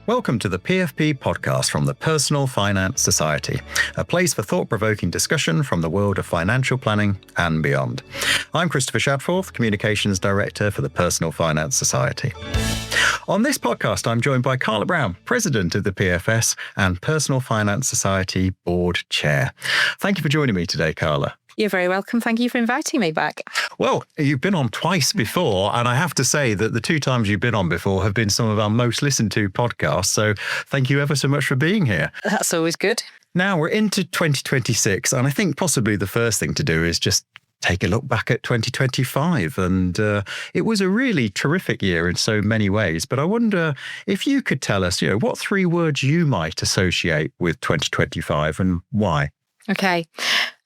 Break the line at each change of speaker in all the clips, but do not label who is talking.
Welcome to the PFP podcast from the Personal Finance Society, a place for thought-provoking discussion from the world of financial planning and beyond. I'm Christopher Shadforth, Communications Director for the Personal Finance Society. On this podcast, I'm joined by Carla Brown, President of the PFS and Personal Finance Society Board Chair. Thank you for joining me today, Carla.
You're very welcome. Thank you for inviting me back.
Well, you've been on twice before, and I have to say that the two times you've been on before have been some of our most listened to podcasts. So thank you ever so much for being here.
That's always good.
Now we're into 2026, and I think possibly the first thing to do is just take a look back at 2025. And it was a really terrific year in so many ways. But I wonder if you could tell us, what three words you might associate with 2025 and why?
Okay.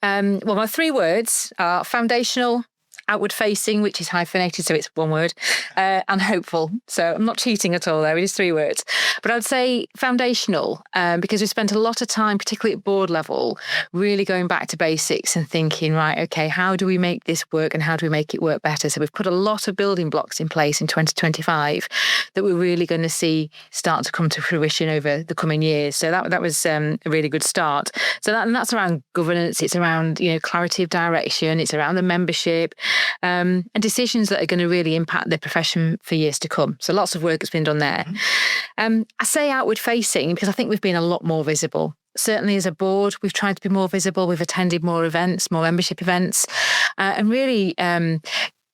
Well, my three words are foundational, outward facing, which is hyphenated, so it's one word, and hopeful. So I'm not cheating at all there. It is three words. But I'd say foundational, because we spent a lot of time, particularly at board level, really going back to basics and thinking, right, okay, how do we make this work and how do we make it work better? So we've put a lot of building blocks in place in 2025 that we're really going to see start to come to fruition over the coming years. So that was a really good start. So that's around governance. It's around, clarity of direction. It's around the membership. And decisions that are going to really impact the profession for years to come. So lots of work has been done there. I say outward facing because I think we've been a lot more visible. Certainly as a board, we've tried to be more visible. We've attended more events, more membership events, and really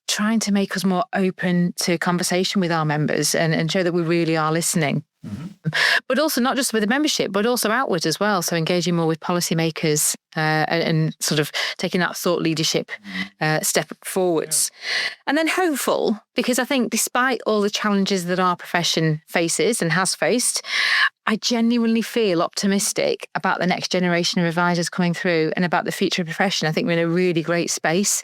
trying to make us more open to conversation with our members and show that we really are listening. But also not just with the membership, but also outward as well. So engaging more with policymakers and sort of taking that thought leadership step forwards. And then hopeful, because I think despite all the challenges that our profession faces and has faced, I genuinely feel optimistic about the next generation of advisors coming through and about the future of the profession. I think we're in a really great space.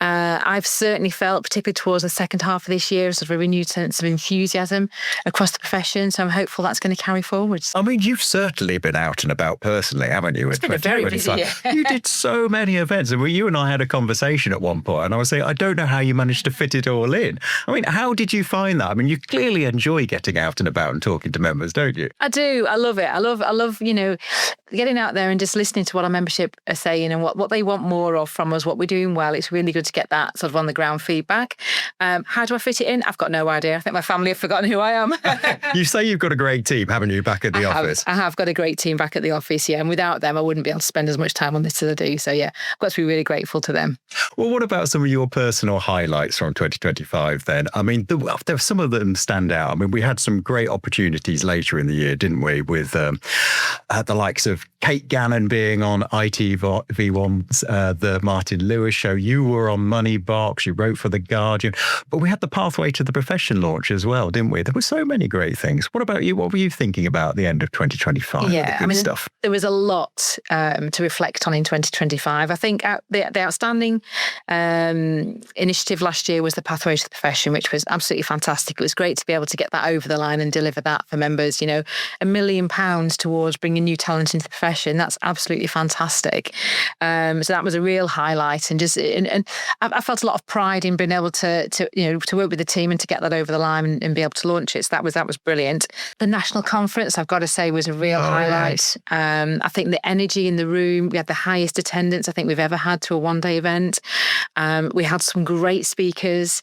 I've certainly felt, particularly towards the second half of this year, sort of a renewed sense of enthusiasm across the profession. So I'm hopeful that's going to carry forwards.
I mean, you've certainly been out and about personally, haven't you?
It's been a very busy year.
You did so many events. And you and I had a conversation at one point, and I was saying, I don't know how you managed to fit it all in. I mean, how did you find that? I mean, you clearly enjoy getting out and about and talking to members, don't you?
I do. I love it. I love, getting out there and just listening to what our membership are saying and what they want more of from us, what we're doing well. It's really good to get that sort of on the ground feedback. How do I fit it in? I've got no idea. I think my family have forgotten who I am.
You say you've got a great team, haven't you, back at the office?
I have got a great team back at the office, yeah. And without them, I wouldn't be able to spend as much time on this as I do. So, yeah, I've got to be really grateful to them.
Well, what about some of your personal highlights from 2025 then? I mean, there some of them stand out. I mean, we had some great opportunities later in the year, didn't we, with the likes of Kate Gannon being on ITV1's The Martin Lewis Show. You were on Money Box, you wrote for The Guardian. But we had the Pathway to the Profession launch as well, didn't we? There were so many great things. What about you? What were you thinking about at the end of 2025?
Yeah, stuff? There was a lot to reflect on in 2025. I think the outstanding initiative last year was the Pathway to the Profession, which was absolutely fantastic. It was great to be able to get that over the line and deliver that for members. £1 million towards bringing new talent into the profession. That's absolutely fantastic. So that was a real highlight, and I felt a lot of pride in being able to work with the team and to get that over the line and be able to launch it. So that was brilliant. The national conference, I've got to say, was a real highlight. Yes. I think the energy in the room, we had the highest attendance I think we've ever had to a one-day event. We had some great speakers.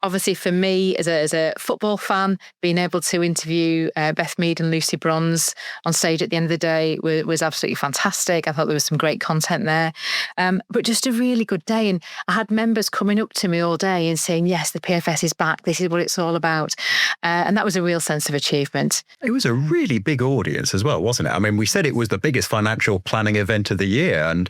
Obviously, for me, as a football fan, being able to interview Beth Mead and Lucy Bronze on stage at the end of the day was absolutely fantastic. I thought there was some great content there. But just a really good day. And I had members coming up to me all day and saying, yes, the PFS is back. This is what it's all about. And that was a real sense of achievement.
It was a really big audience as well, wasn't it? I mean, we said it was the biggest financial planning event of the year, and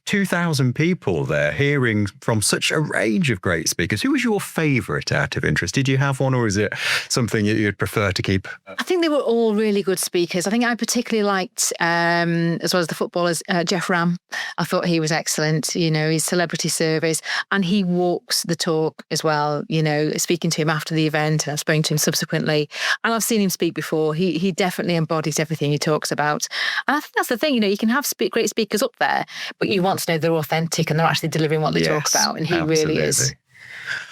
2,000 people there hearing from such a range of great speakers. Who was your favourite out of interest? Did you have one, or is it something you'd prefer to keep?
I think they were all really good speakers. I think I particularly liked, as well as the footballers, Jeff Ram. I thought he was excellent, his celebrity service, and he walks the talk as well, speaking to him after the event, and I've spoken to him subsequently, and I've seen him speak before. He definitely embodies everything he talks about. And I think that's the thing, you can have great speakers up there, but you want to know they're authentic and they're actually delivering what they talk about, and he really is.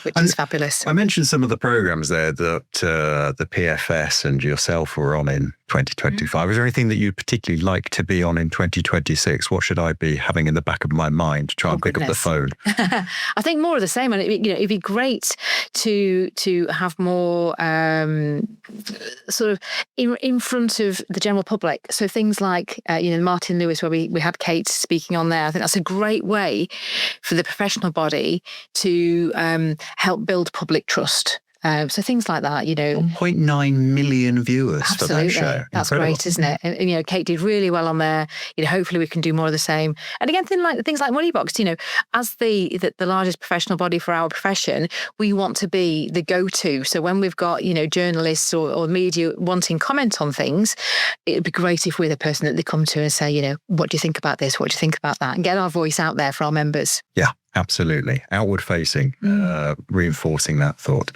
which is fabulous.
I mentioned some of the programs there that the PFS and yourself were on in 2025. Is there anything that you'd particularly like to be on in 2026? What should I be having in the back of my mind to try and pick up the phone?
I think more of the same. And it'd be great to have more sort of in front of the general public. So things like Martin Lewis, where we had Kate speaking on there. I think that's a great way for the professional body to help build public trust. So things like that,
1.9 million viewers
absolutely.
For that show.
That's great, isn't it? And Kate did really well on there. Hopefully we can do more of the same. And again, things like Moneybox, as the largest professional body for our profession, we want to be the go-to. So when we've got, journalists or media wanting comment on things, it'd be great if we're the person that they come to and say, what do you think about this? What do you think about that? And get our voice out there for our members.
Yeah. Absolutely. Outward facing, reinforcing that thought.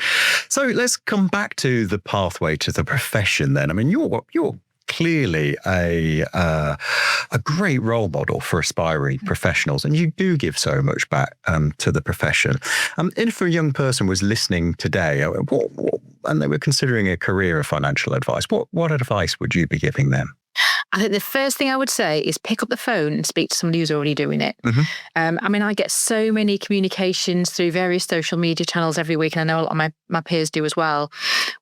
So let's come back to the pathway to the profession then. I mean, you're clearly a great role model for aspiring professionals, and you do give so much back to the profession. If a young person was listening today and they were considering a career of financial advice, what advice would you be giving them?
I think the first thing I would say is pick up the phone and speak to somebody who's already doing it. I get so many communications through various social media channels every week, and I know a lot of my peers do as well,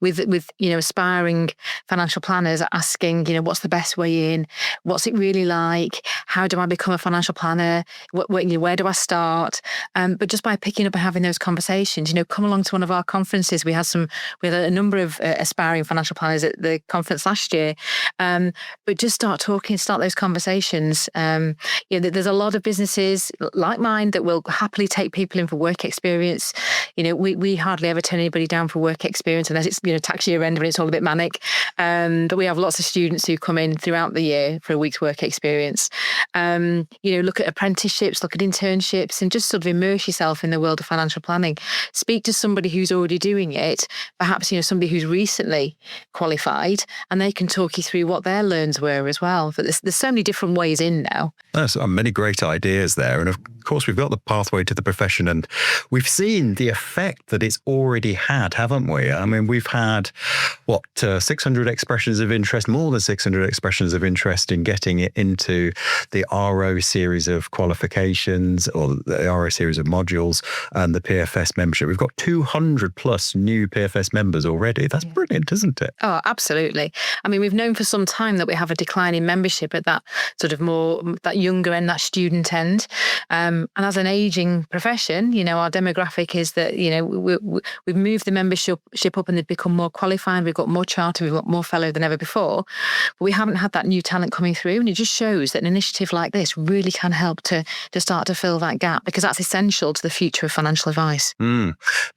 with aspiring financial planners asking, what's the best way in? What's it really like? How do I become a financial planner? Where do I start? But just by picking up and having those conversations, come along to one of our conferences. We had a number of aspiring financial planners at the conference last year. But just start talking, start those conversations. There's a lot of businesses like mine that will happily take people in for work experience. We hardly ever turn anybody down for work experience unless it's tax year end when it's all a bit manic. But we have lots of students who come in throughout the year for a week's work experience. Look at apprenticeships, look at internships, and just sort of immerse yourself in the world of financial planning. Speak to somebody who's already doing it, perhaps somebody who's recently qualified, and they can talk you through what their learns were as well. But there's so many different ways in now.
There's many great ideas there. And of course, we've got the pathway to the profession, and we've seen the effect that it's already had, haven't we? I mean, we've had, 600 expressions of interest, more than 600 expressions of interest in getting it into the RO series of qualifications or the RO series of modules and the PFS membership. We've got 200 plus new PFS members already. That's brilliant, isn't it?
Oh, absolutely. I mean, we've known for some time that we have a decline in membership at that sort of more, that younger end, that student end. And as an ageing profession, our demographic is that, we've moved the membership up and they've become more qualified. We've got more charter, we've got more fellow than ever before. But we haven't had that new talent coming through. And it just shows that an initiative like this really can help to start to fill that gap, because that's essential to the future of financial advice.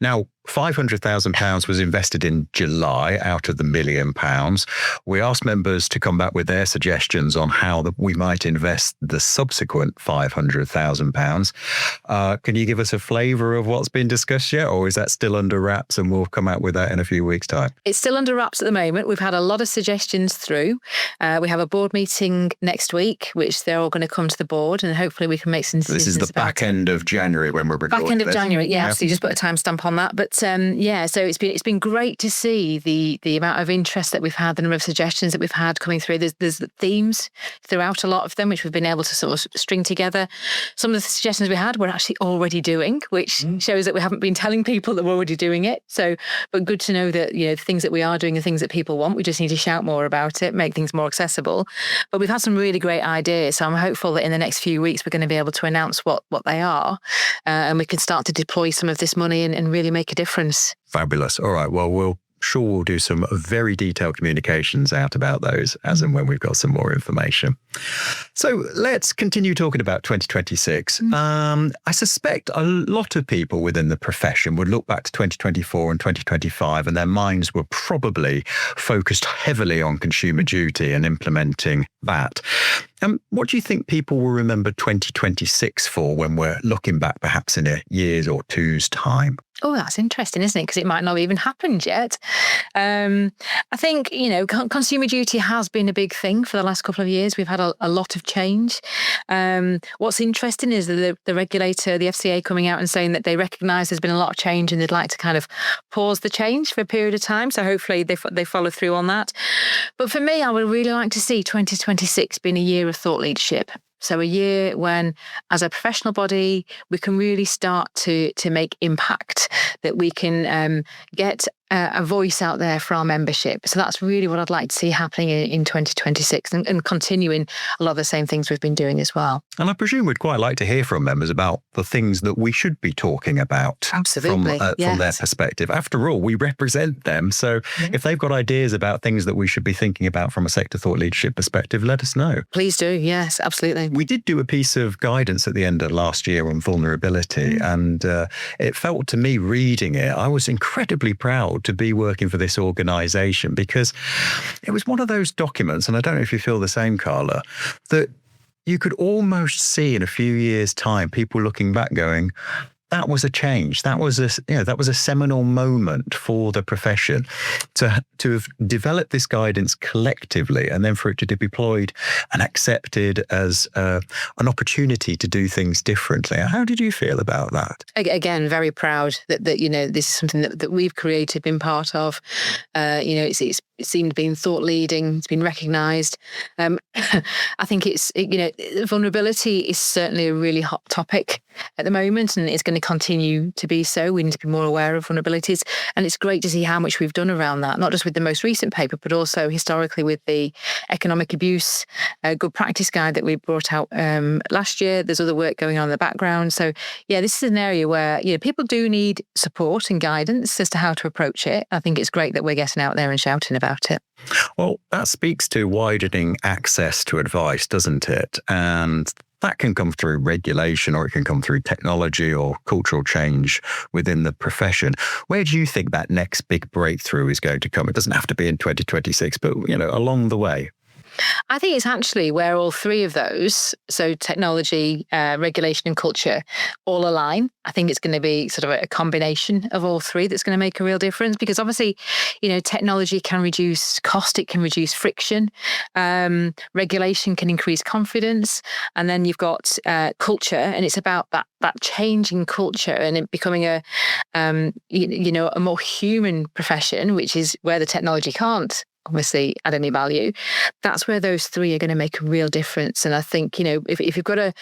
Now, £500,000 was invested in July out of the £1 million. We asked members to come back with their suggestions on how we might invest the subsequent £500,000. Can you give us a flavour of what's been discussed yet, or is that still under wraps and we'll come out with that in a few weeks' time?
It's still under wraps at the moment. We've had a lot of suggestions through. We have a board meeting next week, which they're all going to come to the board, and hopefully we can make some decisions.
This is the back end of January when we're recording.
Back end of January, yeah. So you just put a timestamp on that. But so it's been great to see the amount of interest that we've had, the number of suggestions that we've had coming through. There's themes throughout a lot of them, which we've been able to sort of string together. Some of the suggestions we had we're actually already doing, which shows that we haven't been telling people that we're already doing it. So, but good to know that, the things that we are doing are things that people want. We just need to shout more about it, make things more accessible. But we've had some really great ideas. So I'm hopeful that in the next few weeks, we're going to be able to announce what they are, and we can start to deploy some of this money and really make a difference.
Fabulous. All right. Well, we'll do some very detailed communications out about those as and when we've got some more information. So let's continue talking about 2026. I suspect a lot of people within the profession would look back to 2024 and 2025 and their minds were probably focused heavily on consumer duty and implementing that. What do you think people will remember 2026 for when we're looking back perhaps in a year's or two's time?
Oh, that's interesting, isn't it? Because it might not have even happened yet. I think, consumer duty has been a big thing for the last couple of years. We've had a lot of change. What's interesting is that the regulator, the FCA, coming out and saying that they recognise there's been a lot of change and they'd like to kind of pause the change for a period of time. So hopefully they follow through on that. But for me, I would really like to see 2026 being a year of thought leadership. So a year when, as a professional body, we can really start to make impact, that we can get a voice out there for our membership. So that's really what I'd like to see happening in 2026 and continuing a lot of the same things we've been doing as well.
And I presume we'd quite like to hear from members about the things that we should be talking about.
Absolutely.
From their perspective. After all, we represent them. So if they've got ideas about things that we should be thinking about from a sector thought leadership perspective, let us know.
Please do. Yes, absolutely.
We did do a piece of guidance at the end of last year on vulnerability, and it felt to me, reading it, I was incredibly proud to be working for this organisation, because it was one of those documents, and I don't know if you feel the same, Carla, that you could almost see in a few years' time people looking back going, that was a change. That was a seminal moment for the profession to have developed this guidance collectively, and then for it to be deployed and accepted as an opportunity to do things differently. How did you feel about that?
Again, very proud that this is something that we've created, been part of. It's seemed been thought leading. It's been recognised. I think vulnerability is certainly a really hot topic at the moment, and it's going to continue to be so. We need to be more aware of vulnerabilities, and it's great to see how much we've done around that, not just with the most recent paper, but also historically with the economic abuse good practice guide that we brought out last year. There's other work going on in the background. So yeah, this is an area where people do need support and guidance as to how to approach it. I think it's great that we're getting out there and shouting about it.
Well, that speaks to widening access to advice, doesn't it? And that can come through regulation, or it can come through technology or cultural change within the profession. Where do you think that next big breakthrough is going to come? It doesn't have to be in 2026, but along the way.
I think it's actually where all three of those, so technology, regulation and culture, all align. I think it's going to be sort of a combination of all three that's going to make a real difference, because obviously, technology can reduce cost, it can reduce friction, regulation can increase confidence, and then you've got culture, and it's about that change in culture and it becoming a more human profession, which is where the technology can't obviously add any value. That's where those three are going to make a real difference. And I think, if you've got a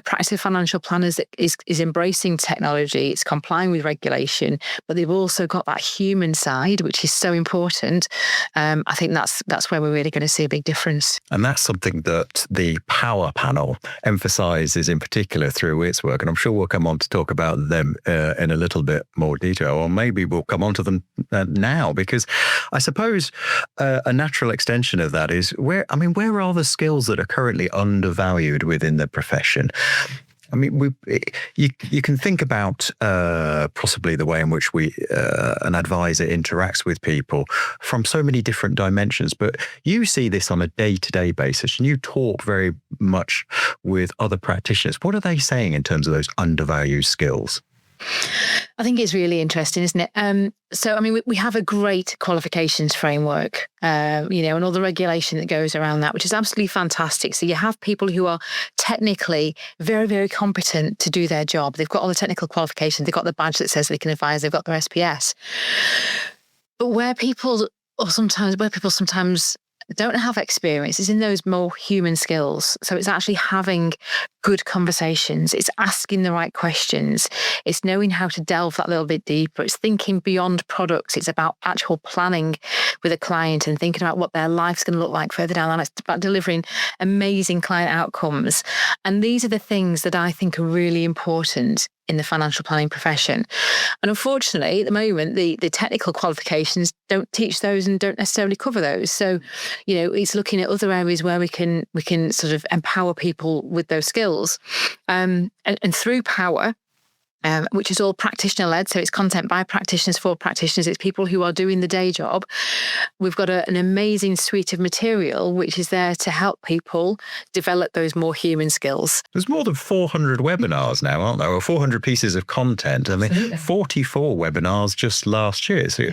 practice of financial planners that is embracing technology, it's complying with regulation, but they've also got that human side, which is so important. I think that's where we're really going to see a big difference.
And that's something that the Power Panel emphasises in particular through its work. And I'm sure we'll come on to talk about them in a little bit more detail, or maybe we'll come on to them now, because I suppose a natural extension of that is where are the skills that are currently undervalued within the profession? I mean, you can think about possibly the way in which an advisor interacts with people from so many different dimensions, but you see this on a day-to-day basis, and you talk very much with other practitioners. What are they saying in terms of those undervalued skills?
I think it's really interesting, isn't it? We have a great qualifications framework, and all the regulation that goes around that, which is absolutely fantastic. So you have people who are technically very, very competent to do their job. They've got all the technical qualifications. They've got the badge that says they can advise. They've got their SPS. But where people sometimes don't have experience is in those more human skills. So it's actually having good conversations. It's asking the right questions. It's knowing how to delve that little bit deeper. It's thinking beyond products. It's about actual planning with a client and thinking about what their life's going to look like further down the line. It's about delivering amazing client outcomes. And these are the things that I think are really important in the financial planning profession. And unfortunately, at the moment, the technical qualifications don't teach those and don't necessarily cover those. So, it's looking at other areas where we can sort of empower people with those skills. And through Power, which is all practitioner-led. So it's content by practitioners for practitioners. It's people who are doing the day job. We've got an amazing suite of material which is there to help people develop those more human skills.
There's more than 400 webinars now, aren't there? Or 400 pieces of content.
Absolutely.
I mean, 44 webinars just last year. So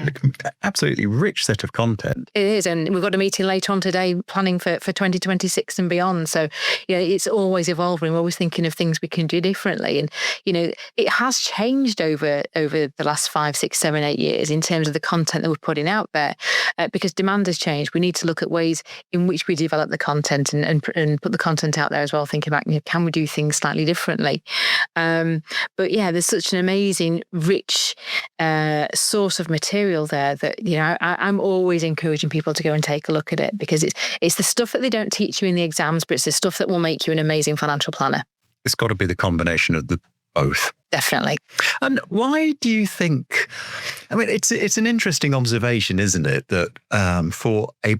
absolutely rich set of content.
It is. And we've got a meeting later on today planning for 2026 and beyond. So, it's always evolving. We're always thinking of things we can do differently. And, it has changed over the last 5, 6, 7, 8 years in terms of the content that we're putting out there, because demand has changed. We need to look at ways in which we develop the content and put the content out there as well, thinking about, can we do things slightly differently? But yeah, there's such an amazing, rich source of material there that, I'm always encouraging people to go and take a look at it, because it's the stuff that they don't teach you in the exams, but it's the stuff that will make you an amazing financial planner.
It's got to be the combination of the both.
Definitely.
And why do you think, it's an interesting observation, isn't it, that for a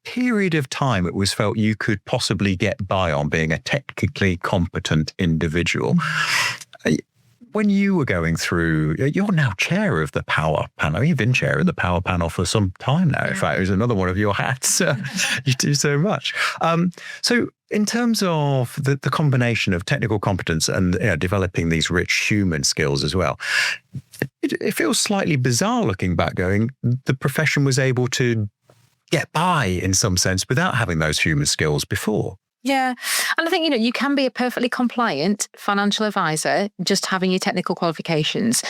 period of time it was felt you could possibly get by on being a technically competent individual. When you were going through, you're now chair of the Power Panel. You've been chair of the Power Panel for some time now. In fact, it was another one of your hats. You do so much. So in terms of the combination of technical competence and developing these rich human skills as well, it feels slightly bizarre looking back going, the profession was able to get by in some sense without having those human skills before.
Yeah. And I think, you can be a perfectly compliant financial advisor just having your technical qualifications.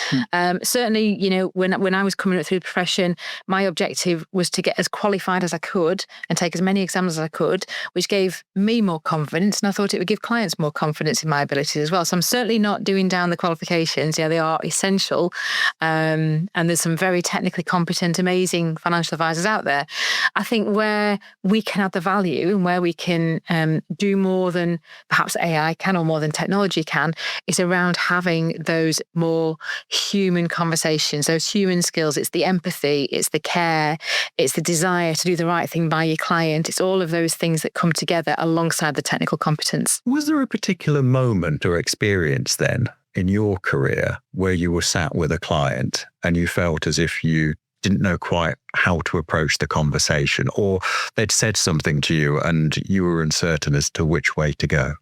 Certainly, when I was coming up through the profession, my objective was to get as qualified as I could and take as many exams as I could, which gave me more confidence. And I thought it would give clients more confidence in my abilities as well. So I'm certainly not doing down the qualifications. Yeah, they are essential. And there's some very technically competent, amazing financial advisors out there. I think where we can add the value and where we can do more than perhaps AI can or more than technology can is around having those more human conversations, those human skills. It's the empathy, it's the care, it's the desire to do the right thing by your client. It's all of those things that come together alongside the technical competence. Was
there a particular moment or experience then in your career where you were sat with a client and you felt as if you didn't know quite how to approach the conversation, or they'd said something to you and you were uncertain as to which way to go?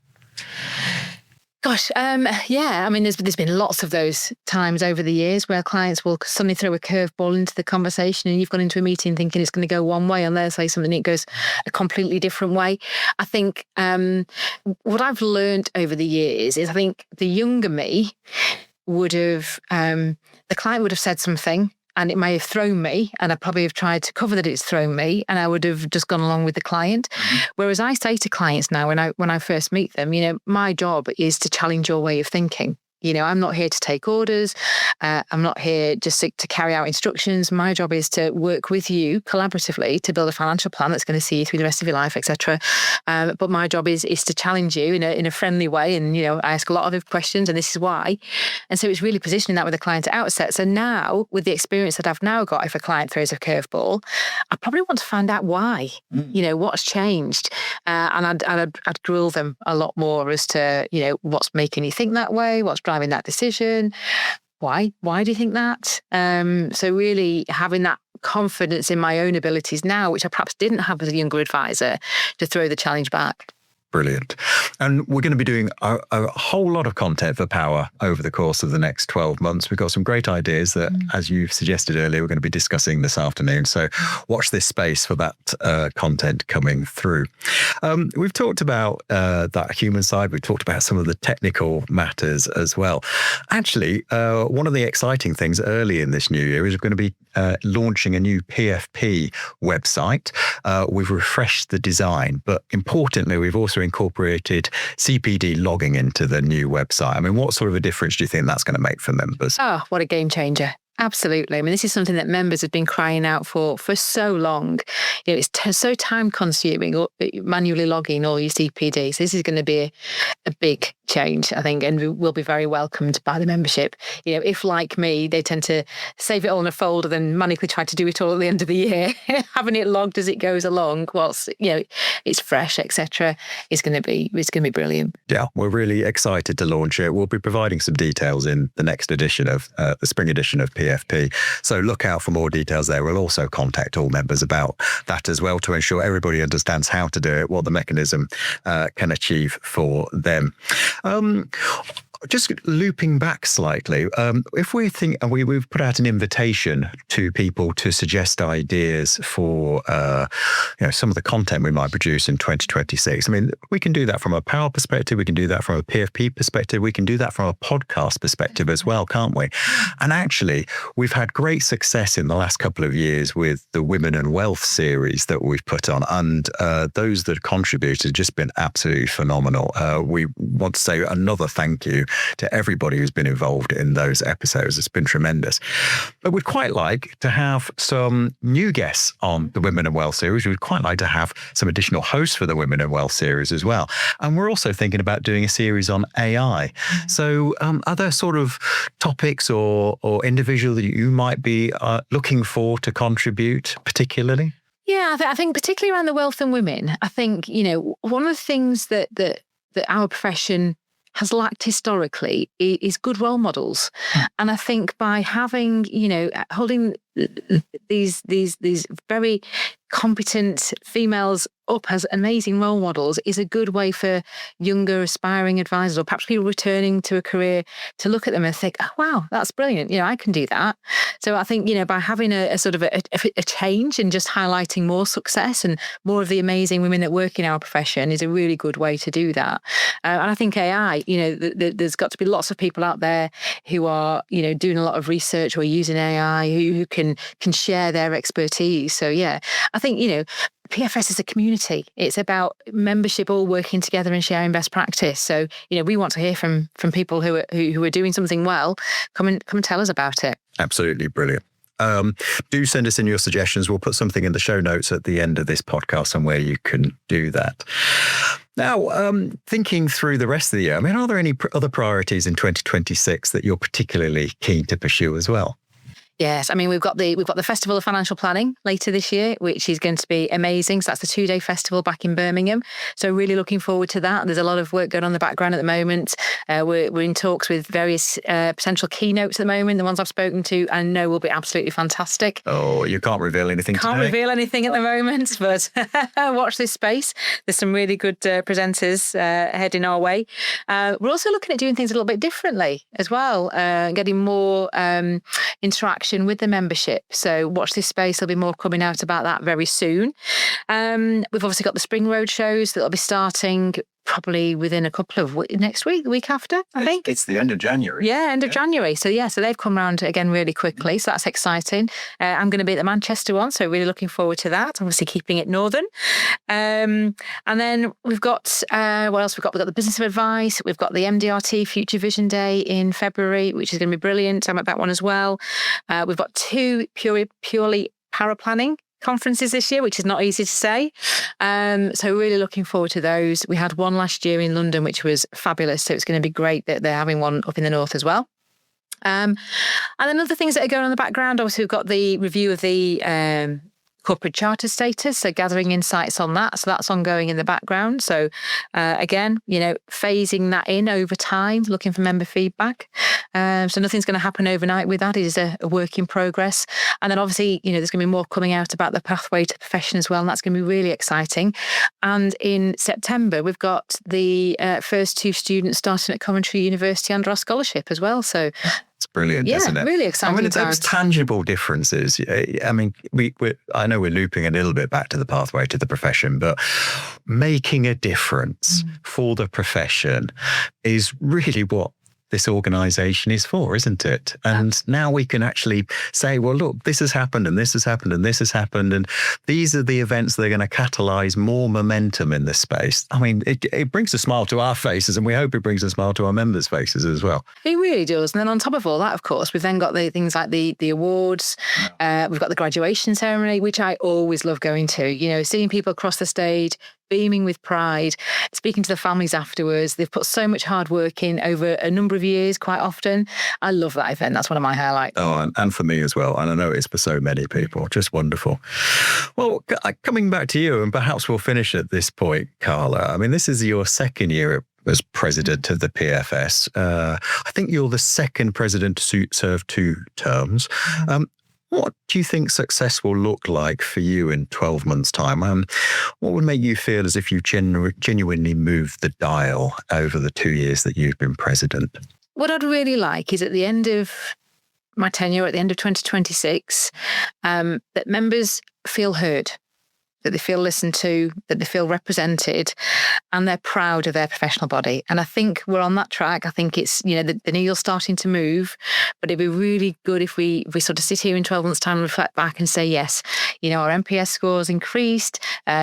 Gosh, yeah. There's been lots of those times over the years where clients will suddenly throw a curveball into the conversation and you've gone into a meeting thinking it's going to go one way and they'll say something that goes a completely different way. I think what I've learned over the years is I think the younger me would have, the client would have said something and it may have thrown me, and I probably have tried to cover that it's thrown me, and I would have just gone along with the client. Whereas I say to clients now, when I first meet them, my job is to challenge your way of thinking. I'm not here to take orders. I'm not here just to carry out instructions. My job is to work with you collaboratively to build a financial plan that's going to see you through the rest of your life, etc. But my job is to challenge you in a friendly way. And, I ask a lot of questions and this is why. And so it's really positioning that with the client at outset. So now with the experience that I've now got, if a client throws a curveball, I probably want to find out why, what's changed. And I'd grill them a lot more as to, what's making you think that way, what's driving that decision. Why do you think that? So really having that confidence in my own abilities now, which I perhaps didn't have as a younger advisor, to throw the challenge back.
Brilliant. And we're going to be doing a whole lot of content for Power over the course of the next 12 months. We've got some great ideas that, as you've suggested earlier, we're going to be discussing this afternoon. So watch this space for that content coming through. We've talked about that human side. We've talked about some of the technical matters as well. Actually, one of the exciting things early in this new year is we're going to be launching a new PFP website. We've refreshed the design, but importantly, we've also incorporated CPD logging into the new website. What sort of a difference do you think that's going to make for members?
Oh, what a game changer. Absolutely. I mean, this is something that members have been crying out for so long. It's so time consuming, manually logging all your CPD. So this is going to be a big change, I think, and will be very welcomed by the membership. If like me, they tend to save it all in a folder, then manically try to do it all at the end of the year, having it logged as it goes along, whilst it's fresh, etc. It's going to be brilliant.
Yeah, we're really excited to launch it. We'll be providing some details in the next edition of the spring edition of PFP. So look out for more details there. We'll also contact all members about that as well to ensure everybody understands how to do it, what the mechanism can achieve for them. Just looping back slightly, if we think, and we've put out an invitation to people to suggest ideas for, some of the content we might produce in 2026. I mean, we can do that from a power perspective. We can do that from a PFP perspective. We can do that from a podcast perspective as well, can't we? And actually, we've had great success in the last couple of years with the Women and Wealth series that we've put on. And those that contributed have just been absolutely phenomenal. We want to say another thank you to everybody who's been involved in those episodes. It's been tremendous. But we'd quite like to have some new guests on the Women and Wealth series. We'd quite like to have some additional hosts for the Women and Wealth series as well. And we're also thinking about doing a series on AI. So are there sort of topics or individuals that you might be looking for to contribute particularly?
Yeah, I think particularly around the wealth and women, I think, one of the things that our profession has lacked historically is good role models. And I think by having, holding these very competent females up as amazing role models is a good way for younger aspiring advisors, or perhaps people returning to a career, to look at them and think, oh, wow, that's brilliant. I can do that. So I think, by having a sort of a change and just highlighting more success and more of the amazing women that work in our profession is a really good way to do that. And I think AI, there's got to be lots of people out there who are, doing a lot of research or using AI who can share their expertise. So yeah, I think, PFS is a community. It's about membership all working together and sharing best practice. So, we want to hear from people who are doing something well. Come and tell us about it.
Absolutely brilliant. Do send us in your suggestions. We'll put something in the show notes at the end of this podcast on where you can do that. Now, thinking through the rest of the year, I mean, are there any other priorities in 2026 that you're particularly keen to pursue as well?
Yes, I mean, we've got the Festival of Financial Planning later this year, which is going to be amazing. So that's the 2-day festival back in Birmingham. So really looking forward to that. There's a lot of work going on in the background at the moment. We're in talks with various potential keynotes at the moment. The ones I've spoken to, I know will be absolutely fantastic.
Oh, you can't reveal anything today?
Can't reveal anything at the moment, but watch this space. There's some really good presenters heading our way. We're also looking at doing things a little bit differently as well, getting more interaction with the membership. So watch this space. There'll be more coming out about that very soon. We've obviously got the spring road shows that'll be starting probably within a couple of next week, the week after, I think.
It's the end of January.
Yeah, end of January. So they've come around again really quickly. So that's exciting. I'm going to be at the Manchester one, so really looking forward to that. Obviously keeping it northern. And then we've got, what else we've got? We've got the Business of Advice. We've got the MDRT Future Vision Day in February, which is going to be brilliant. I'm at that one as well. We've got 2 purely paraplanning conferences this year, which is not easy to say. So really looking forward to those. We had one last year in London, which was fabulous. So it's going to be great that they're having one up in the north as well. And then other things that are going on in the background, obviously we've got the review of the corporate charter status, so gathering insights on that. So that's ongoing in the background. So again, phasing that in over time, looking for member feedback. So nothing's going to happen overnight with that. It is a work in progress. And then obviously, there's going to be more coming out about the pathway to profession as well. And that's going to be really exciting. And in September, we've got the first 2 students starting at Coventry University under our scholarship as well. So
it's brilliant, isn't it?
Really exciting.
I mean, it's those tangible differences. I mean, I know we're looping a little bit back to the pathway to the profession, but making a difference for the profession is really what this organisation is for, isn't it? And now we can actually say, well, look, this has happened and this has happened and this has happened. And these are the events that are going to catalyse more momentum in this space. I mean, it brings a smile to our faces, and we hope it brings a smile to our members' faces as well.
It really does. And then on top of all that, of course, we've then got the things like the awards. We've got the graduation ceremony, which I always love going to. You know, seeing people across the stage, beaming with pride, speaking to the families afterwards. They've put so much hard work in over a number of years, quite often. I love that event. That's one of my highlights.
Oh, and for me as well. And I know it's for so many people. Just wonderful. Well, coming back to you, and perhaps we'll finish at this point, Carla. I mean, this is your second year as president of the PFS. I think you're the second president to serve 2 terms. What do you think success will look like for you in 12 months' time? What would make you feel as if you genuinely moved the dial over the 2 years that you've been president?
What I'd really like is at the end of my tenure, at the end of 2026, that members feel heard, that they feel listened to, that they feel represented, and they're proud of their professional body. And I think we're on that track. I think it's, you know, the needle's starting to move, but it'd be really good if we sort of sit here in 12 months' time and reflect back and say, yes, you know, our NPS scores increased,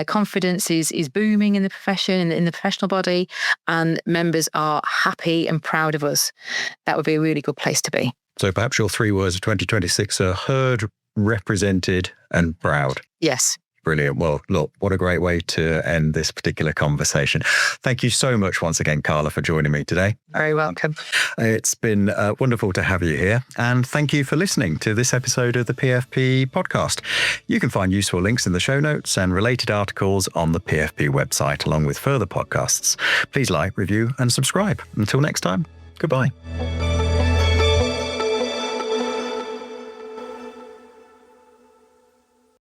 confidence is booming in the profession, in the professional body, and members are happy and proud of us. That would be a really good place to be.
So perhaps your 3 words of 2026 are heard, represented, and proud.
Yes.
Brilliant. Well, look, what a great way to end this particular conversation. Thank you so much once again, Carla, for joining me today.
Very welcome.
It's been wonderful to have you here. And thank you for listening to this episode of the PFP podcast. You can find useful links in the show notes and related articles on the PFP website, along with further podcasts. Please like, review, and subscribe. Until next time, goodbye.